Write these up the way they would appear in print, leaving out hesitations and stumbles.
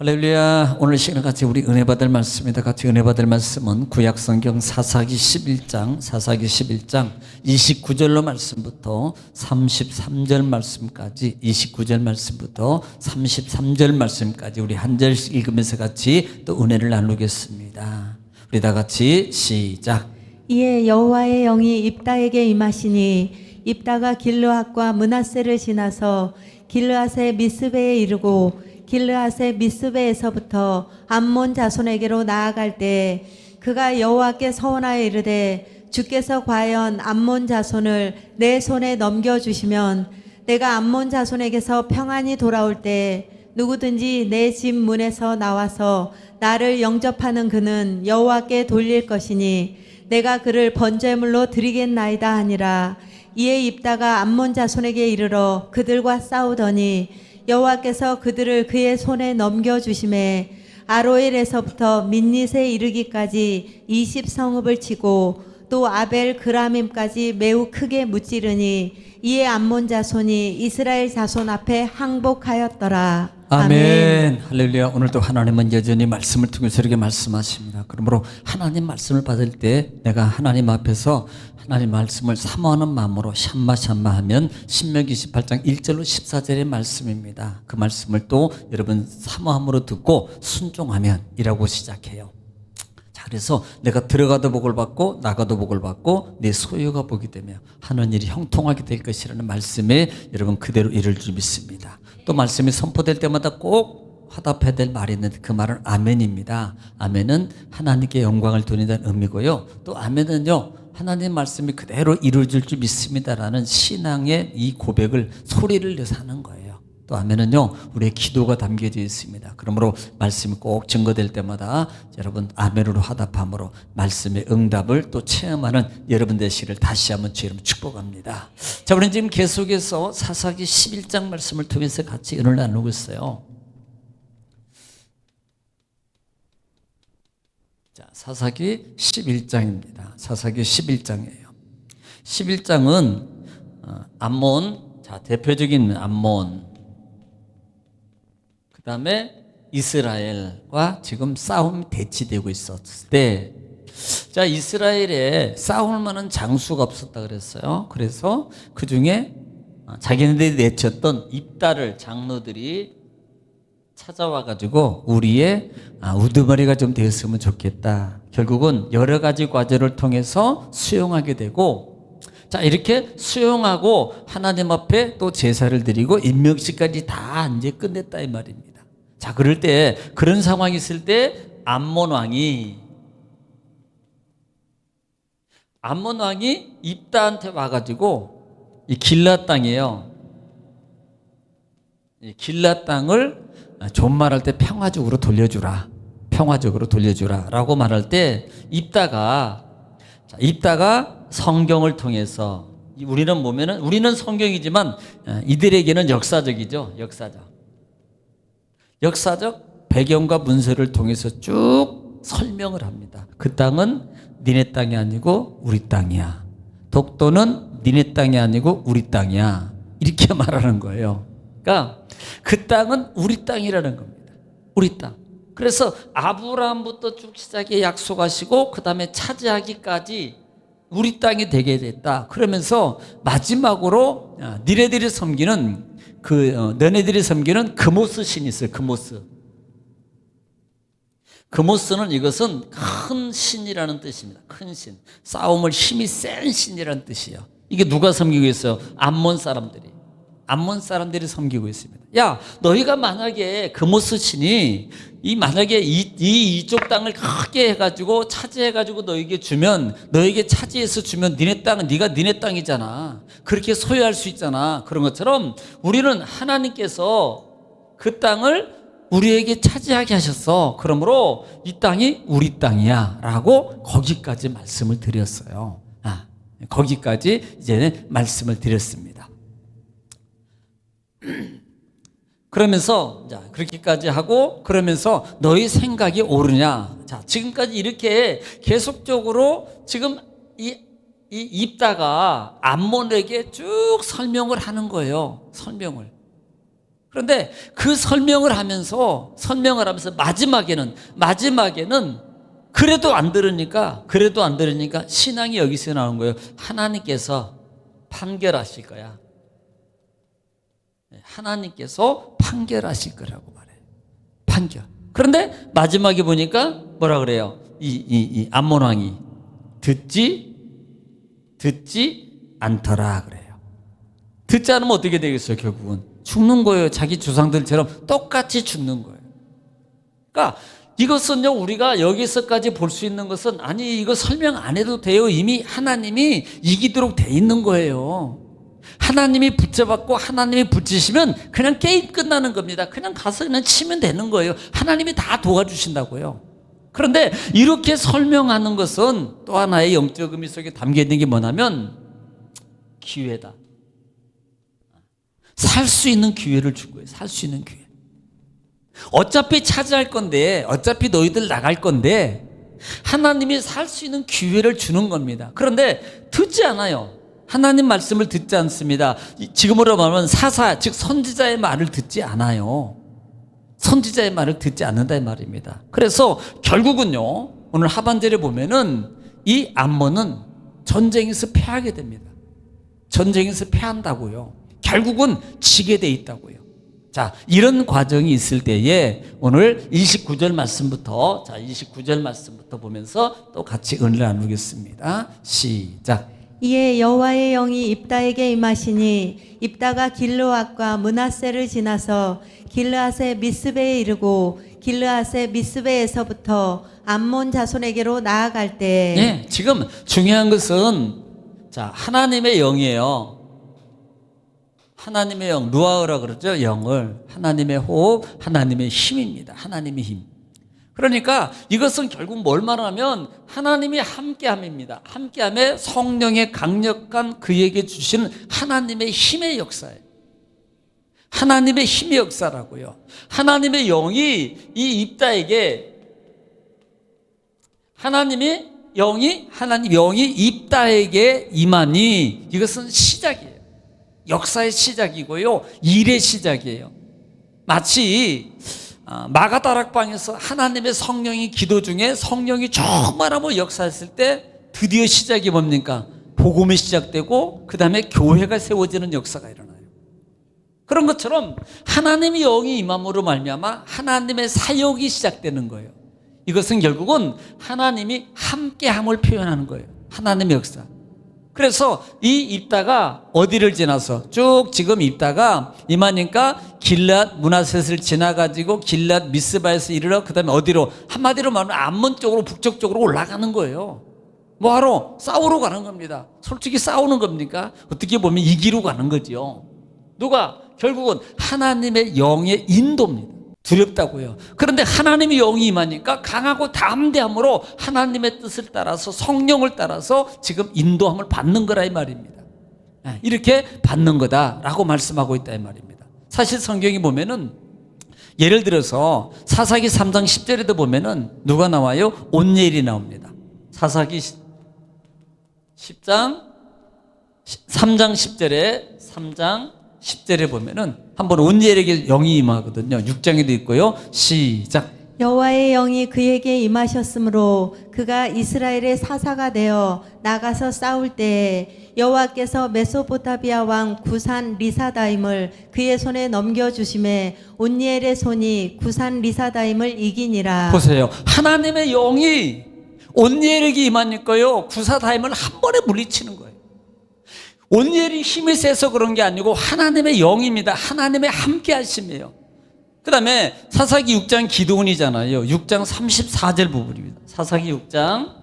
할렐루야. 오늘 시간 같이 우리 은혜 받을 말씀입니다. 같이 은혜 받을 말씀은 구약성경 사사기 11장 29절로 말씀부터 33절 말씀까지 29절 말씀부터 33절 말씀까지 우리 한 절씩 읽으면서 같이 또 은혜를 나누겠습니다. 우리 다 같이 시작. 이에 여호와의 영이 입다에게 임하시니 입다가 길르앗과 므낫세를 지나서 길르앗의 미스베에 이르고 길르앗의 미스베에서부터 암몬 자손에게로 나아갈 때 그가 여호와께 서원하여 이르되 주께서 과연 암몬 자손을 내 손에 넘겨주시면 내가 암몬 자손에게서 평안히 돌아올 때 누구든지 내 집 문에서 나와서 나를 영접하는 그는 여호와께 돌릴 것이니 내가 그를 번제물로 드리겠나이다 하니라. 이에 입다가 암몬 자손에게 이르러 그들과 싸우더니 여호와께서 그들을 그의 손에 넘겨주심에 아로엘에서부터 민닛에 이르기까지 20성읍을 치고 또 아벨 그라밈까지 매우 크게 무찌르니 이에 암몬 자손이 이스라엘 자손 앞에 항복하였더라. 아멘. 할렐루야. 오늘도 하나님은 여전히 말씀을 통해서 이렇게 말씀하십니다. 그러므로 하나님 말씀을 받을 때 내가 하나님 앞에서 하나님 말씀을 사모하는 마음으로 샴마 하면 신명기 28장 1절로 14절의 말씀입니다. 그 말씀을 또 여러분 사모함으로 듣고 순종하면 이라고 시작해요. 자, 그래서 내가 들어가도 복을 받고 나가도 복을 받고 내 소유가 복이 되며 하는 일이 형통하게 될 것이라는 말씀에 여러분 그대로 이룰 줄 믿습니다. 또 말씀이 선포될 때마다 꼭 화답해야 될 말이 있는데 그 말은 아멘입니다. 아멘은 하나님께 영광을 돌린다는 의미고요. 또 아멘은요, 하나님 말씀이 그대로 이루어질 줄 믿습니다라는 신앙의 이 고백을 소리를 내서 하는 거예요. 또 아멘은요, 우리의 기도가 담겨져 있습니다. 그러므로 말씀이 꼭 증거될 때마다 여러분 아멘으로 화답함으로 말씀의 응답을 또 체험하는 여러분 되시기를 다시 한번 주의 이름으로 축복합니다. 자, 우리는 지금 계속해서 사사기 11장 말씀을 통해서 같이 은혜를 나누고 있어요. 자, 사사기 11장입니다. 사사기 11장이에요. 11장은 암몬, 자, 대표적인 암몬, 그 다음에 이스라엘과 지금 싸움이 대치되고 있었을 때, 자, 이스라엘에 싸울 만한 장수가 없었다 그랬어요. 그래서 그 중에 자기네들이 내쳤던 입다를 장로들이 찾아와가지고 우리의 우두머리가 좀 되었으면 좋겠다. 결국은 여러 가지 과정을 통해서 수용하게 되고, 자, 이렇게 수용하고 하나님 앞에 또 제사를 드리고 임명식까지 다 이제 끝냈다 이 말입니다. 자, 그럴 때 그런 상황이 있을 때 암몬 왕이 입다한테 와가지고 이 길앗 땅이에요. 이 길앗 땅을 존말할 때 평화적으로 돌려주라 라고 말할 때 입다가 성경을 통해서, 우리는 보면은 우리는 성경이지만 이들에게는 역사적이죠. 역사적 배경과 문서를 통해서 쭉 설명을 합니다. 그 땅은 니네 땅이 아니고 우리 땅이야. 독도는 니네 땅이 아니고 우리 땅이야. 이렇게 말하는 거예요. 그러니까 그 땅은 우리 땅이라는 겁니다. 우리 땅. 그래서 아브라함부터 쭉 시작해 약속하시고 그 다음에 차지하기까지 우리 땅이 되게 됐다. 그러면서 마지막으로 너네들이 섬기는 그모스 신이 있어요. 그모스는 이것은 큰 신이라는 뜻입니다. 큰 신. 싸움을 힘이 센 신이라는 뜻이에요. 이게 누가 섬기고 있어요? 암몬 사람들이 섬기고 있습니다. 야, 너희가 만약에 그모스 신이 만약에 이쪽 땅을 크게 해가지고 차지해가지고 너에게 차지해서 주면 니네 땅은 네가 니네 땅이잖아. 그렇게 소유할 수 있잖아. 그런 것처럼 우리는 하나님께서 그 땅을 우리에게 차지하게 하셨어. 그러므로 이 땅이 우리 땅이야 라고 거기까지 말씀을 드렸어요. 거기까지 이제 말씀을 드렸습니다. 그러면서 자, 그렇게까지 하고 그러면서 너희 생각이 옳으냐. 자, 지금까지 이렇게 계속적으로 지금 이 입다가 암몬에게 쭉 설명을 하는 거예요. 설명을. 그런데 그 설명을 하면서 마지막에는 그래도 안 들으니까 신앙이 여기서 나오는 거예요. 하나님께서 판결하실 거야. 하나님께서 판결하실 거라고 말해요. 판결. 그런데 마지막에 보니까 뭐라 그래요? 이 암몬 왕이 듣지 않더라 그래요. 듣지 않으면 어떻게 되겠어요? 결국은 죽는 거예요. 자기 조상들처럼 똑같이 죽는 거예요. 그러니까 이것은요, 우리가 여기서까지 볼 수 있는 것은, 아니 이거 설명 안 해도 돼요. 이미 하나님이 이기도록 돼 있는 거예요. 하나님이 붙잡았고 하나님이 붙이시면 그냥 게임 끝나는 겁니다. 그냥 가서 그냥 치면 되는 거예요. 하나님이 다 도와주신다고요. 그런데 이렇게 설명하는 것은 또 하나의 영적 의미 속에 담겨 있는 게 뭐냐면 기회다. 살 수 있는 기회를 준 거예요. 살 수 있는 기회. 어차피 차지할 건데, 어차피 너희들 나갈 건데 하나님이 살 수 있는 기회를 주는 겁니다. 그런데 듣지 않아요. 하나님 말씀을 듣지 않습니다. 지금으로 말하면 사사, 즉 선지자의 말을 듣지 않아요. 선지자의 말을 듣지 않는다 이 말입니다. 그래서 결국은요, 오늘 하반절에 보면은 이 암몬은 전쟁에서 패하게 됩니다. 전쟁에서 패한다고요. 결국은 지게 돼 있다고요. 자, 이런 과정이 있을 때에 오늘 29절 말씀부터, 29절 말씀부터 보면서 또 같이 은혜를 나누겠습니다. 시작. 이에 여호와의 영이 입다에게 임하시니 입다가 길르앗과 므낫세를 지나서 길르앗의 미스베에 이르고 길르앗의 미스베에서부터 암몬 자손에게로 나아갈 때, 네, 지금 중요한 것은 하나님의 영이에요. 하나님의 영, 루아흐라 그러죠. 영을, 하나님의 호흡, 하나님의 힘입니다. 하나님의 힘. 그러니까 이것은 결국 뭘 말하면 하나님이 함께함입니다. 함께함에 성령의 강력한 그에게 주신 하나님의 힘의 역사예요. 하나님의 힘의 역사라고요. 하나님의 영이 이 입다에게, 하나님 영이 입다에게 임하니 이것은 시작이에요. 역사의 시작이고요, 일의 시작이에요. 마치 마가다락방에서 하나님의 성령이 기도 중에 성령이 정말하고 역사했을 때 드디어 시작이 뭡니까? 복음이 시작되고 그 다음에 교회가 세워지는 역사가 일어나요. 그런 것처럼 하나님의 영이 임함으로 말미암아 하나님의 사역이 시작되는 거예요. 이것은 결국은 하나님이 함께함을 표현하는 거예요. 하나님의 역사. 그래서 이 입다가 어디를 지나서 쭉 지금 입다가 임하니까 길앗 므낫셋을 지나가지고 길앗 미스바에서 이르러 그 다음에 어디로, 한마디로 말하면 암몬 쪽으로 북쪽 쪽으로 올라가는 거예요. 뭐하러? 싸우러 가는 겁니다. 솔직히 싸우는 겁니까? 어떻게 보면 이기러 가는 거죠. 누가? 결국은 하나님의 영의 인도입니다. 두렵다고요. 그런데 하나님의 영이 임하니까 강하고 담대함으로 하나님의 뜻을 따라서 성령을 따라서 지금 인도함을 받는 거라 이 말입니다. 이렇게 받는 거다라고 말씀하고 있다 이 말입니다. 사실 성경이 보면은 예를 들어서 사사기 3장 10절에도 보면은 누가 나와요? 온니엘이 나옵니다. 사사기 10장 3장 10절에 보면은 한번 온니엘에게 영이 임하거든요. 6장에도 있고요. 시작. 여호와의 영이 그에게 임하셨으므로 그가 이스라엘의 사사가 되어 나가서 싸울 때에 여호와께서 메소포타미아 왕 구산 리사다임을 그의 손에 넘겨주심에 온니엘의 손이 구산 리사다임을 이기니라. 보세요. 하나님의 영이 온니엘에게 임하니까요, 구사다임을 한 번에 물리치는 거예요. 온니엘이 힘이 세서 그런 게 아니고 하나님의 영입니다. 하나님의 함께 하심이에요. 그 다음에 사사기 6장 기드온이잖아요. 6장 34절 부분입니다. 사사기 6장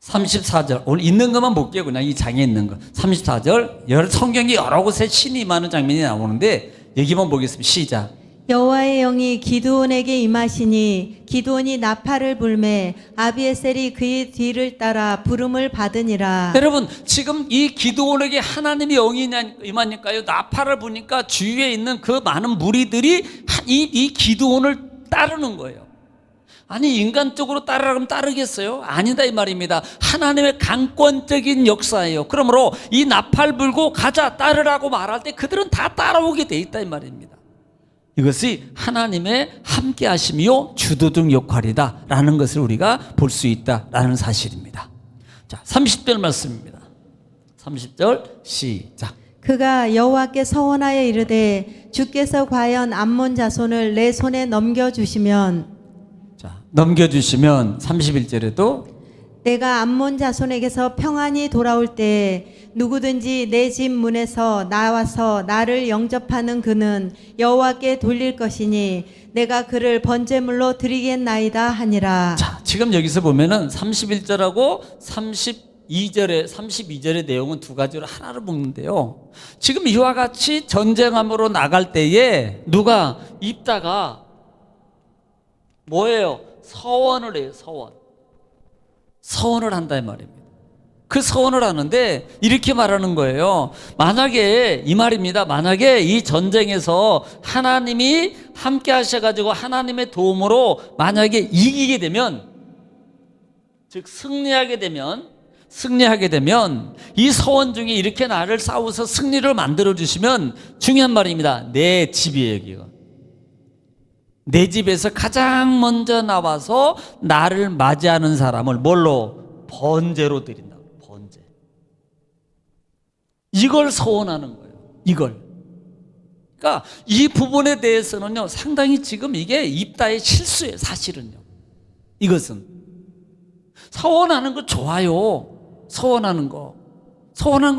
34절. 오늘 있는 것만 볼게요. 그냥 이 장에 있는 거. 34절. 성경이 여러 곳에 신이 임하는 장면이 나오는데 여기만 보겠습니다. 시작. 여호와의 영이 기드온에게 임하시니 기드온이 나팔을 불매 아비에셀이 그의 뒤를 따라 부름을 받으니라. 여러분, 지금 이 기드온에게 하나님의 영이 임하니까요, 나팔을 부니까 주위에 있는 그 많은 무리들이 이 기드온을 따르는 거예요. 아니 인간적으로 따르라면 따르겠어요? 아니다 이 말입니다. 하나님의 강권적인 역사예요. 그러므로 이 나팔 불고 가자 따르라고 말할 때 그들은 다 따라오게 돼 있다 이 말입니다. 이것이 하나님의 함께 하심이요 주도적 역할이다 라는 것을 우리가 볼 수 있다라는 사실입니다. 자, 30절 말씀입니다. 30절 시작. 그가 여호와께 서원하여 이르되 주께서 과연 암몬 자손을 내 손에 넘겨주시면, 자, 넘겨주시면 31절에도 내가 암몬 자손에게서 평안히 돌아올 때 누구든지 내 집 문에서 나와서 나를 영접하는 그는 여호와께 돌릴 것이니 내가 그를 번제물로 드리겠나이다 하니라. 자, 지금 여기서 보면은 31절하고 32절의 내용은 두 가지로 하나를 묶는데요. 지금 이와 같이 전쟁함으로 나갈 때에 누가 입다가 뭐예요? 서원을 해요. 서원을 한다 이 말입니다. 그 서원을 하는데 이렇게 말하는 거예요. 만약에 이 말입니다. 만약에 이 전쟁에서 하나님이 함께 하셔가지고 하나님의 도움으로 만약에 이기게 되면, 즉 승리하게 되면 이 서원 중에 이렇게 나를 싸워서 승리를 만들어 주시면 중요한 말입니다. 내 집이에요. 여기가 내 집에서 가장 먼저 나와서 나를 맞이하는 사람을 뭘로? 번제로 드린다. 번제. 이걸 서원하는 거예요. 이걸. 그러니까 이 부분에 대해서는요, 상당히 지금 이게 입다의 실수예요. 사실은요. 이것은 서원하는 거 좋아요. 서원하는 거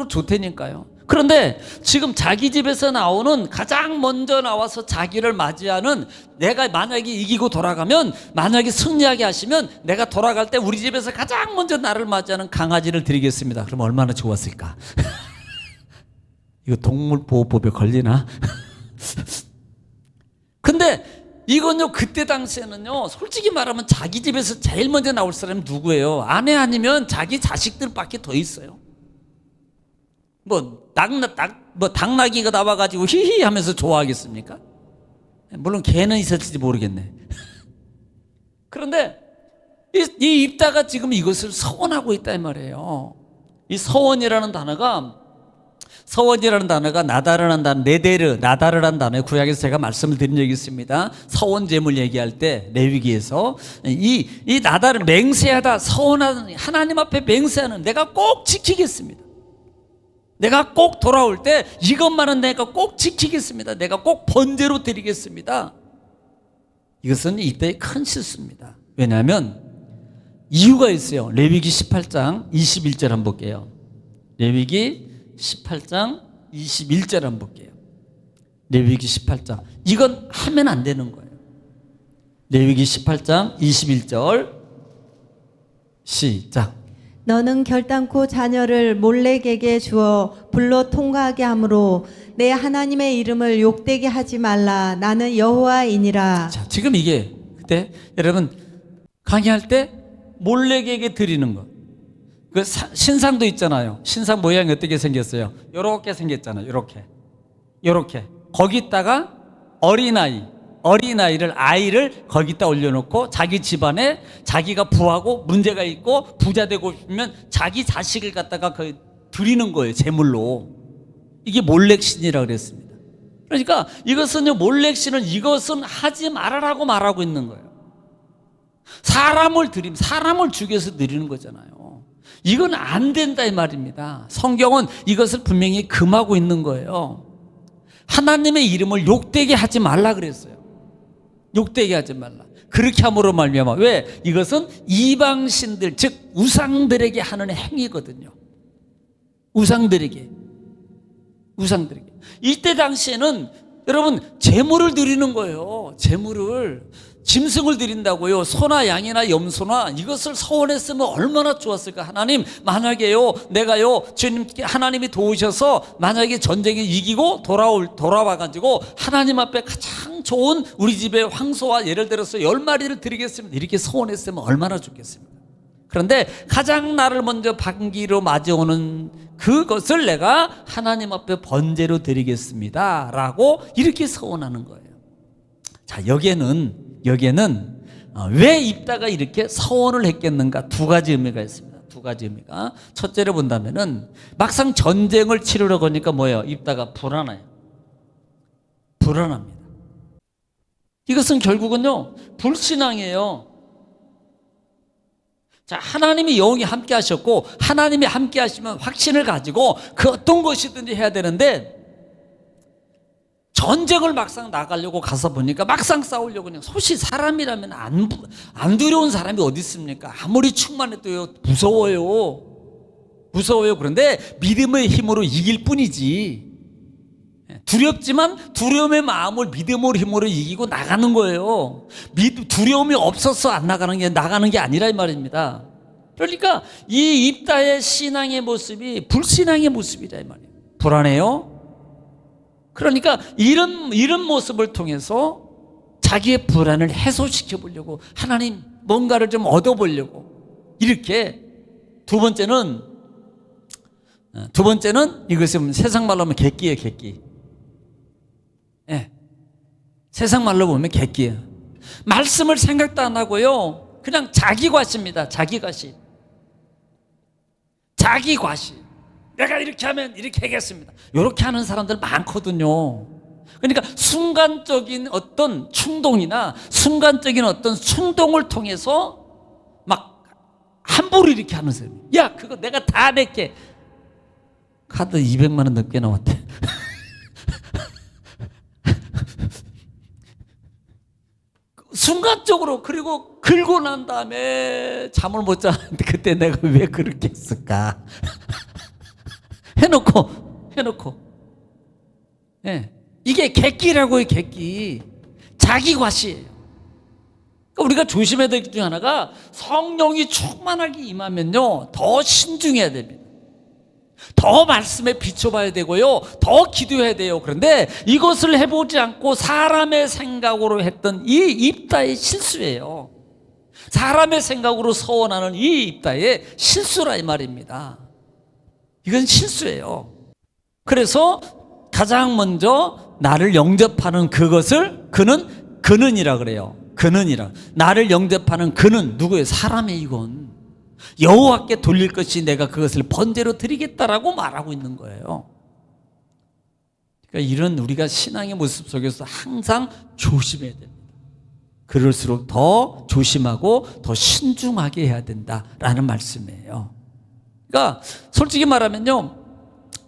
좋다니까요. 그런데 지금 자기 집에서 나오는 가장 먼저 나와서 자기를 맞이하는, 내가 만약에 이기고 돌아가면, 만약에 승리하게 하시면 내가 돌아갈 때 우리 집에서 가장 먼저 나를 맞이하는 강아지를 드리겠습니다. 그럼 얼마나 좋았을까? 이거 동물보호법에 걸리나? 근데 이건요, 그때 당시에는요, 솔직히 말하면 자기 집에서 제일 먼저 나올 사람이 누구예요? 아내 아니면 자기 자식들밖에 더 있어요. 당나귀가 나와가지고 히히 하면서 좋아하겠습니까? 물론 개는 있었을지 모르겠네. 그런데 이 입다가 지금 이것을 서원하고 있다 이 말이에요. 이 서원이라는 단어가 나다르란 단어, 나다르란 단어에 구약에서 제가 말씀을 드린 적이 있습니다. 서원 제물 얘기할 때 레위기에서 이 나다르, 맹세하다, 서원하는, 하나님 앞에 맹세하는, 내가 꼭 지키겠습니다. 내가 꼭 돌아올 때 이것만은 내가 꼭 지키겠습니다. 내가 꼭 번제로 드리겠습니다. 이것은 이때의 큰 실수입니다. 왜냐하면 이유가 있어요. 레위기 18장 21절 한번 볼게요. 레위기 18장 21절 한번 볼게요. 레위기 18장. 이건 하면 안 되는 거예요. 레위기 18장 21절 시작. 너는 결단코 자녀를 몰렉에게 주어 불로 통과하게 하므로 내 하나님의 이름을 욕되게 하지 말라. 나는 여호와이니라. 자, 지금 이게 그때 여러분 강의할 때 몰렉에게 드리는 거. 그 신상도 있잖아요. 신상 모양이 어떻게 생겼어요? 요렇게 생겼잖아요. 요렇게. 거기다가 어린아이를 거기다 올려놓고 자기 집안에 자기가 부하고 문제가 있고 부자 되고 싶으면 자기 자식을 갖다가 드리는 거예요. 제물로. 이게 몰렉신이라고 그랬습니다. 그러니까 이것은요, 몰렉신은 이것은 하지 말아라고 말하고 있는 거예요. 사람을 죽여서 드리는 거잖아요. 이건 안 된다 이 말입니다. 성경은 이것을 분명히 금하고 있는 거예요. 하나님의 이름을 욕되게 하지 말라 그랬어요. 욕되게 하지 말라. 그렇게 함으로 말미암아. 왜? 이것은 이방신들, 즉 우상들에게 하는 행위거든요. 우상들에게. 이때 당시에는 여러분 제물을 드리는 거예요. 짐승을 드린다고요. 소나 양이나 염소나 이것을 서원했으면 얼마나 좋았을까. 하나님, 만약에요, 내가요, 주님께 하나님이 도우셔서 만약에 전쟁에 이기고 돌아와가지고 하나님 앞에 가장 좋은 우리 집의 황소와 예를 들어서 10마리를 드리겠습니다. 이렇게 서원했으면 얼마나 좋겠습니까? 그런데 가장 나를 먼저 반기로 맞이오는 그것을 내가 하나님 앞에 번제로 드리겠습니다 라고 이렇게 서원하는 거예요. 자, 여기에는 왜 입다가 이렇게 서원을 했겠는가? 두 가지 의미가 있습니다. 두 가지 의미가. 첫째로 본다면은 막상 전쟁을 치르러 가니까 뭐예요? 입다가 불안해요. 불안합니다. 이것은 결국은요, 불신앙이에요. 자, 하나님이 영원히 함께 하셨고, 하나님이 함께 하시면 확신을 가지고 그 어떤 것이든지 해야 되는데, 전쟁을 막상 나가려고 가서 보니까 막상 싸우려고 그냥 소시 사람이라면 안 두려운 사람이 어디 있습니까? 아무리 충만해도요, 무서워요. 그런데 믿음의 힘으로 이길 뿐이지. 두렵지만 두려움의 마음을 믿음으로 힘으로 이기고 나가는 거예요. 두려움이 없어서 안 나가는 게 아니라 이 말입니다. 그러니까 이 입다의 신앙의 모습이 불신앙의 모습이다 이 말이에요. 불안해요. 그러니까 이런 모습을 통해서 자기의 불안을 해소시켜 보려고, 하나님 뭔가를 좀 얻어보려고 이렇게. 두 번째는 이것은 세상 말로 하면 객기예요. 객기. 예. 세상 말로 보면 객기예요. 말씀을 생각도 안 하고요, 그냥 자기 과시입니다. 자기 과시. 내가 이렇게 하면 이렇게 하겠습니다. 이렇게 하는 사람들 많거든요. 그러니까 순간적인 어떤 충동이나 순간적인 어떤 충동을 통해서 막 함부로 이렇게 하는 사람. 야, 그거 내가 다 낼게. 카드 200만 원 넘게 나왔대. 순간적으로. 그리고 긁고 난 다음에 잠을 못 자는데 그때 내가 왜 그렇게 했을까? 해놓고. 예. 이게 객기라고요, 객기. 자기 과시예요. 그러니까 우리가 조심해야 될 것 중 하나가, 성령이 충만하게 임하면요, 더 신중해야 됩니다. 더 말씀에 비춰봐야 되고요, 더 기도해야 돼요. 그런데 이것을 해보지 않고 사람의 생각으로 했던 이 입다의 실수예요. 사람의 생각으로 서원하는 이 입다의 실수라 이 말입니다. 이건 실수예요. 그래서 가장 먼저 나를 영접하는 그것을 그는이라 그래요. 그는이라. 나를 영접하는 그는 누구예요? 사람의 이건. 여호와께 돌릴 것이 내가 그것을 번제로 드리겠다라고 말하고 있는 거예요. 그러니까 이런 우리가 신앙의 모습 속에서 항상 조심해야 됩니다. 그럴수록 더 조심하고 더 신중하게 해야 된다라는 말씀이에요. 그러니까 솔직히 말하면요,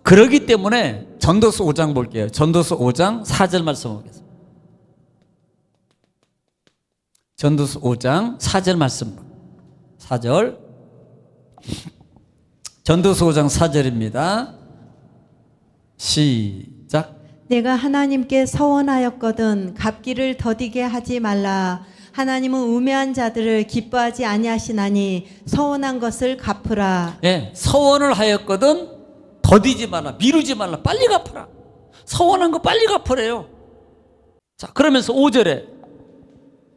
그러기 때문에 전도서 5장 볼게요. 전도서 5장 4절 말씀 보겠습니다. 전도서 5장 4절 말씀. 4절. 전도서 5장 4절입니다. 시작. 내가 하나님께 서원하였거든 갚기를 더디게 하지 말라. 하나님은 우매한 자들을 기뻐하지 아니하시나니 서원한 것을 갚으라. 예, 서원을 하였거든 더디지 말라, 미루지 말라, 빨리 갚으라. 서원한 거 빨리 갚으래요. 자, 그러면서 5절에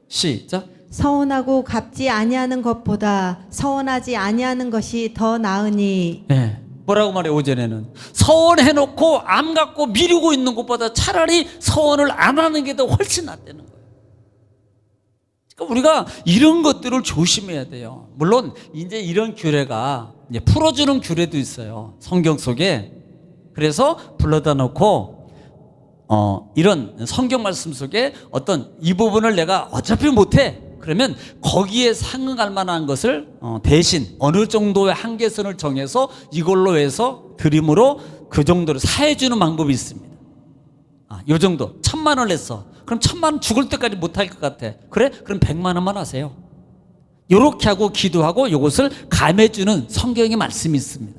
시작. 서원하고 갚지 아니하는 것보다 서원하지 아니하는 것이 더 나으니. 예, 뭐라고 말해? 5절에는 서원해놓고 안 갚고 미루고 있는 것보다 차라리 서원을 안 하는 게 더 훨씬 낫다는 거예요. 그러니까 우리가 이런 것들을 조심해야 돼요. 물론 이제 이런 규례가 이제 풀어주는 규례도 있어요, 성경 속에. 그래서 불러다 놓고 이런 성경 말씀 속에 어떤 이 부분을 내가 어차피 못해, 그러면 거기에 상응할 만한 것을 대신 어느 정도의 한계선을 정해서 이걸로 해서 드림으로 그 정도를 사해주는 방법이 있습니다. 요 정도 1,000만 원 했어. 그럼 1,000만 원 죽을 때까지 못할 것 같아. 그래? 그럼 100만 원만 하세요. 요렇게 하고 기도하고 요것을 감해주는 성경의 말씀이 있습니다.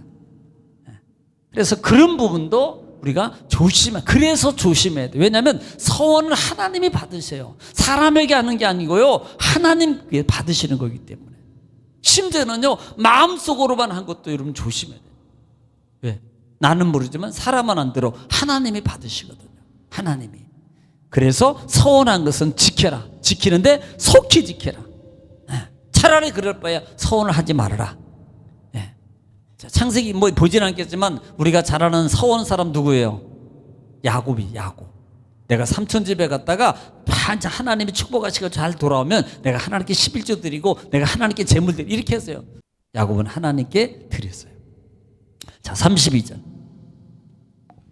그래서 그런 부분도 우리가 그래서 조심해야 돼요. 왜냐하면 서원은 하나님이 받으세요. 사람에게 하는 게 아니고요, 하나님께 받으시는 거기 때문에. 심지어는요, 마음속으로만 한 것도 여러분 조심해야 돼요. 왜? 나는 모르지만 사람은 안 들어. 하나님이 받으시거든요. 하나님이. 그래서 서원한 것은 지켜라. 지키는데 속히 지켜라. 차라리 그럴 바에야 서원을 하지 말아라. 창세기 보진 않겠지만 우리가 잘 아는 서원 사람 누구예요? 야곱이. 야곱. 내가 삼촌 집에 갔다가 하나님이 축복하시고 잘 돌아오면 내가 하나님께 11조 드리고 내가 하나님께 재물 드리고 이렇게 했어요. 야곱은 하나님께 드렸어요. 자, 32절.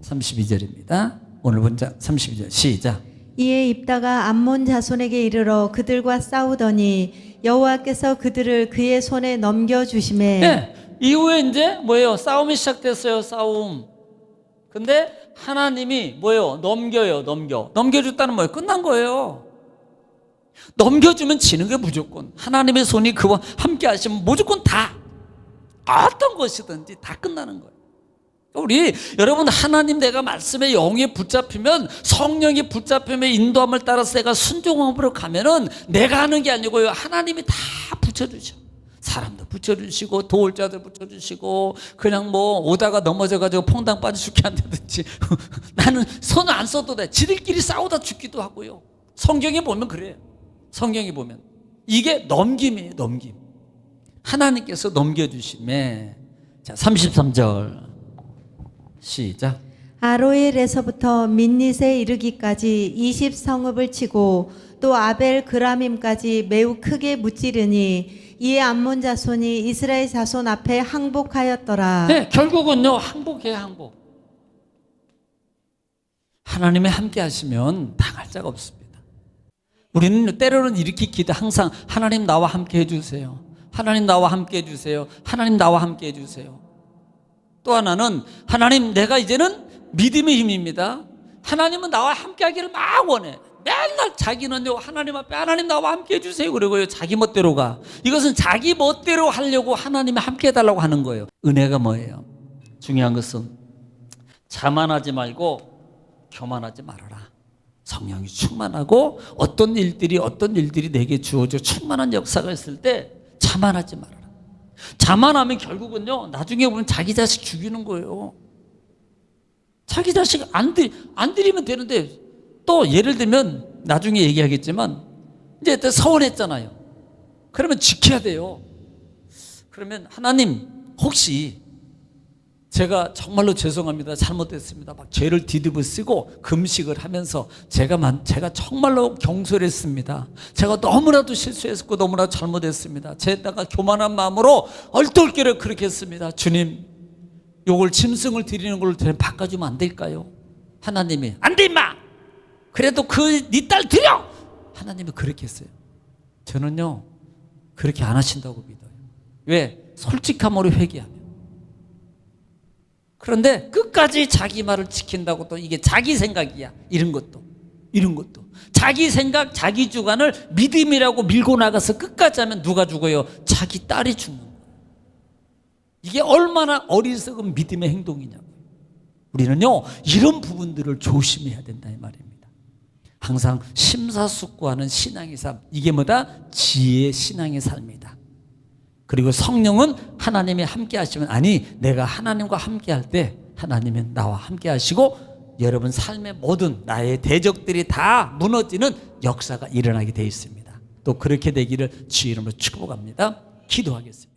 32절입니다. 오늘 본자 32절 시작. 이에 입다가 암몬 자손에게 이르러 그들과 싸우더니 여호와께서 그들을 그의 손에 넘겨주심에 네, 이후에 이제 뭐예요? 싸움이 시작됐어요. 싸움. 근데 하나님이 뭐예요? 넘겨줬다는 뭐예요? 끝난 거예요. 넘겨주면 지는 게 무조건. 하나님의 손이 그와 함께 하시면 무조건 다 어떤 것이든지 다 끝나는 거예요. 우리 여러분, 하나님 내가 말씀의 영에 붙잡히면, 성령이 붙잡히면 인도함을 따라서 내가 순종함으로 가면은 내가 하는 게 아니고요, 하나님이 다 붙여주셔. 사람도 붙여주시고 도울 자들 붙여주시고, 그냥 뭐 오다가 넘어져가지고 퐁당 빠져 죽게 한다든지 나는 손 안 써도 돼. 지들끼리 싸우다 죽기도 하고요. 성경에 보면 그래요. 성경에 보면 이게 넘김이에요. 넘김. 하나님께서 넘겨주심에. 자, 33절 시작. 아로엘에서부터 민닛에 이르기까지 20성읍을 치고 또 아벨 그라밈까지 매우 크게 무찌르니 이에 암몬 자손이 이스라엘 자손 앞에 항복하였더라. 네, 결국은요, 항복해요. 항복. 하나님이 함께 하시면 당할 자가 없습니다. 우리는 때로는 이렇게 기도, 항상 하나님 나와 함께 해주세요. 하나님 나와 함께 해주세요. 하나님 나와 함께 해주세요. 또 하나는 하나님, 내가 이제는 믿음의 힘입니다. 하나님은 나와 함께 하기를 막 원해. 맨날 자기는요, 하나님 앞에 하나님 나와 함께 해주세요 그러고요, 자기 멋대로 가. 이것은 자기 멋대로 하려고 하나님이 함께 해달라고 하는 거예요. 은혜가 뭐예요? 중요한 것은 자만하지 말고 교만하지 말아라. 성령이 충만하고 어떤 일들이 내게 주어져 충만한 역사가 있을 때 자만하지 말아라. 자만하면 결국은요, 나중에 보면 자기 자식 죽이는 거예요. 자기 자식 안 드리면 되는데, 또 예를 들면 나중에 얘기하겠지만 이제 서운했잖아요. 그러면 지켜야 돼요. 그러면 하나님, 혹시 제가 정말로 죄송합니다, 잘못했습니다, 막 죄를 뒤집어 쓰고 금식을 하면서 제가 정말로 경솔했습니다. 제가 너무나도 실수했고 너무나도 잘못했습니다. 제가 교만한 마음으로 얼떨결에 그렇게 했습니다. 주님, 요걸 짐승을 드리는 걸로 바꿔주면 안 될까요? 하나님이 안 돼 임마, 그래도 네 딸 드려. 하나님이 그렇게 했어요. 저는요, 그렇게 안 하신다고 믿어요. 왜? 솔직함으로 회개하면. 그런데 끝까지 자기 말을 지킨다고, 또 이게 자기 생각이야, 이런 것도 자기 생각, 자기 주관을 믿음이라고 밀고 나가서 끝까지 하면 누가 죽어요? 자기 딸이 죽는 거예요. 이게 얼마나 어리석은 믿음의 행동이냐고요. 우리는요, 이런 부분들을 조심해야 된다 이 말입니다. 항상 심사숙고하는 신앙의 삶, 이게 뭐다? 지혜의 신앙의 삶이다. 그리고 성령은 하나님이 함께 하시면, 아니 내가 하나님과 함께 할 때 하나님은 나와 함께 하시고 여러분 삶의 모든 나의 대적들이 다 무너지는 역사가 일어나게 되어 있습니다. 또 그렇게 되기를 주의 이름으로 축복합니다. 기도하겠습니다.